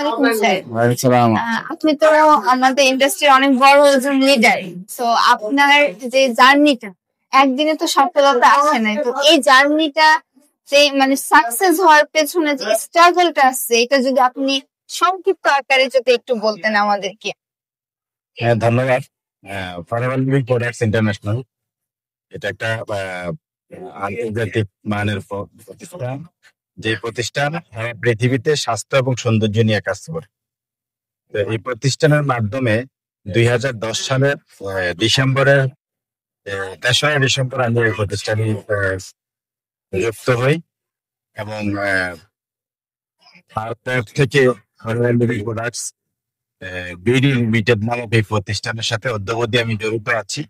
ওয়ালাইকুম স্যার। ওয়ালাইকুম। আপনি তো আমাদের ইন্ডাস্ট্রির অনেক বড় একজন লিডার। তো আপনার যে জার্নিটা একদিনে তো সফলতা আসে নাই। তো এই জার্নিটা যে মানে সাকসেস হওয়ার পেছনে যে স্ট্রাগলটা আছে এটা যদি আপনি সংক্ষিপ্ত আকারে যদি একটু বলতেন আমাদেরকে। হ্যাঁ, ধন্যবাদ। ফরেভার লিভিং প্রোডাক্টস ইন্টারন্যাশনাল এটা একটা আন্তর্জাতিক মানের প্রতিষ্ঠান, যে প্রতিষ্ঠান সারা পৃথিবীতে স্বাস্থ্য এবং সৌন্দর্য নিয়ে কাজ করে। তো এই প্রতিষ্ঠানের মাধ্যমে 2010 সালের ডিসেম্বরের 3রা ডিসেম্বর আমি এই প্রতিষ্ঠানে যুক্ত হই এবং তারপর থেকে forever living products BD limited নামক এই প্রতিষ্ঠানের সাথে অদ্যাবধি আমি জড়িত আছি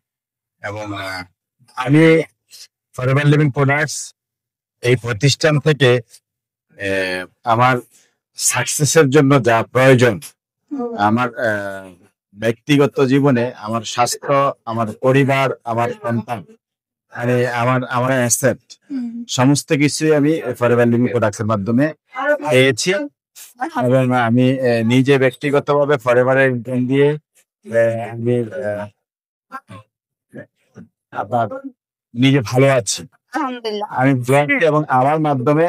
এবং আমি ফরেভার লিভিং প্রোডাক্টস এই প্রতিষ্ঠান থেকে আমার সাকসেসের জন্য যা প্রয়োজন, আমার ব্যক্তিগত জীবনে আমার স্বাস্থ্য, আমার পরিবার, আমার সন্তান, মানে আমার অ্যাসেট সমস্ত কিছুই আমি ফরেভার লিভিং প্রোডাক্টসের মাধ্যমে পেয়েছি এবং আমি নিজে ব্যক্তিগতভাবে ফরেভারের ইনকাম দিয়ে আমি আপনার নিজে ভালো আছি আলহামদুলিল্লাহ। আমি এবং আমার মাধ্যমে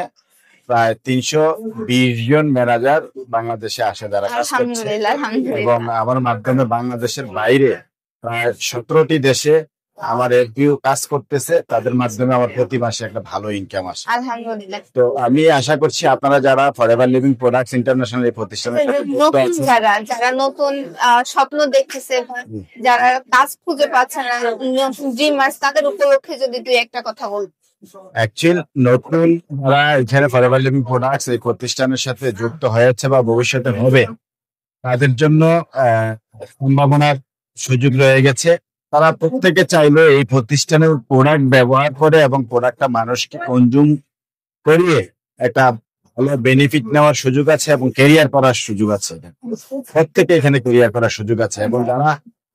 প্রায় 320 জন ম্যানেজার বাংলাদেশে আসে যারা কাজ করছে আলহামদুলিল্লাহ, এবং আলহামদুলিল্লাহ। আমার মাধ্যমে বাংলাদেশের বাইরে প্রায় 17টি দেশে আমার এফবিও কাজ করতেছে, তাদের মাধ্যমে আমার প্রতি মাসে একটা ভালো ইনকাম আসে। আলহামদুলিল্লাহ। তো আমি আশা করছি আপনারা যারা ফরেভার লিভিং প্রোডাক্টস ইন্টারন্যাশনাল এই প্রতিষ্ঠানের সাথে যুক্ত নতুন আছেন, যারা নতুন স্বপ্ন দেখতেছে, যারা কাজ খুঁজে পাচ্ছে না, নতুন ড্রিমার্স, তাদের উপলক্ষে যদি তুই একটা কথা বল। অ্যাকচুয়াল নতুন যারা এখানে ফরেভার লিভিং প্রোডাক্টস এই প্রতিষ্ঠানের সাথে যুক্ত হয়েছে বা ভবিষ্যতে হবে, তাদের জন্য সম্ভাবনার সুযোগ রয়ে গেছে। তারা প্রত্যেকে চাইলে এই প্রতিষ্ঠানের প্রোডাক্ট ব্যবহার করে এবং প্রোডাক্টটা মানুষকে কনজিউম করিয়ে একটা ভালো বেনিফিট নেওয়ার সুযোগ আছে এবং ক্যারিয়ার করার সুযোগ আছে। প্রত্যেকে এখানে ক্যারিয়ার করার সুযোগ আছে এবং যারা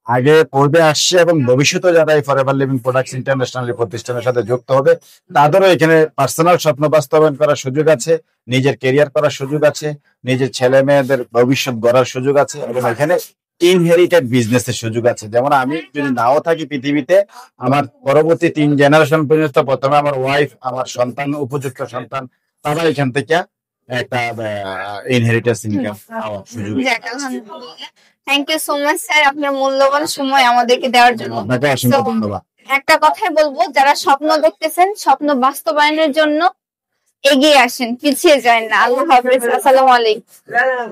আগে পড়বে আসছে এবং ভবিষ্যতে যারা এই ফরেভার লিভিং প্রোডাক্টস ইন্টারন্যাশনাল প্রতিষ্ঠানের সাথে যুক্ত হবে, তাদেরও এখানে পার্সোনাল স্বপ্ন বাস্তবায়ন করার সুযোগ আছে, নিজের ক্যারিয়ার করার সুযোগ আছে, নিজের ছেলে মেয়েদের ভবিষ্যৎ গড়ার সুযোগ আছে এবং এখানে ইনহেরিটেড বিজনেসের সুযোগ আছে। যেমন আমি যদি নাও থাকি পৃথিবীতে, আমার পরবর্তী 3 জেনারেশন পর্যন্ত প্রথমে আমার ওয়াইফ, আমার সন্তান, উপযুক্ত সন্তান, তারা এখান থেকে একটা ইনহেরিটেন্স ইনকাম পাওয়ার সুযোগ। Thank you so much sir, আপনার মূল্যবান সময় আমাদেরকে দেওয়ার জন্য। আপনাকে অসংখ্য ধন্যবাদ। একটা কথাই বলবো, যারা স্বপ্ন দেখতেছেন, স্বপ্ন বাস্তবায়নের জন্য এগিয়ে আসেন, পিছিয়ে যায় না। আল্লাহ হাফেজ, আসসালামু আলাইকুম।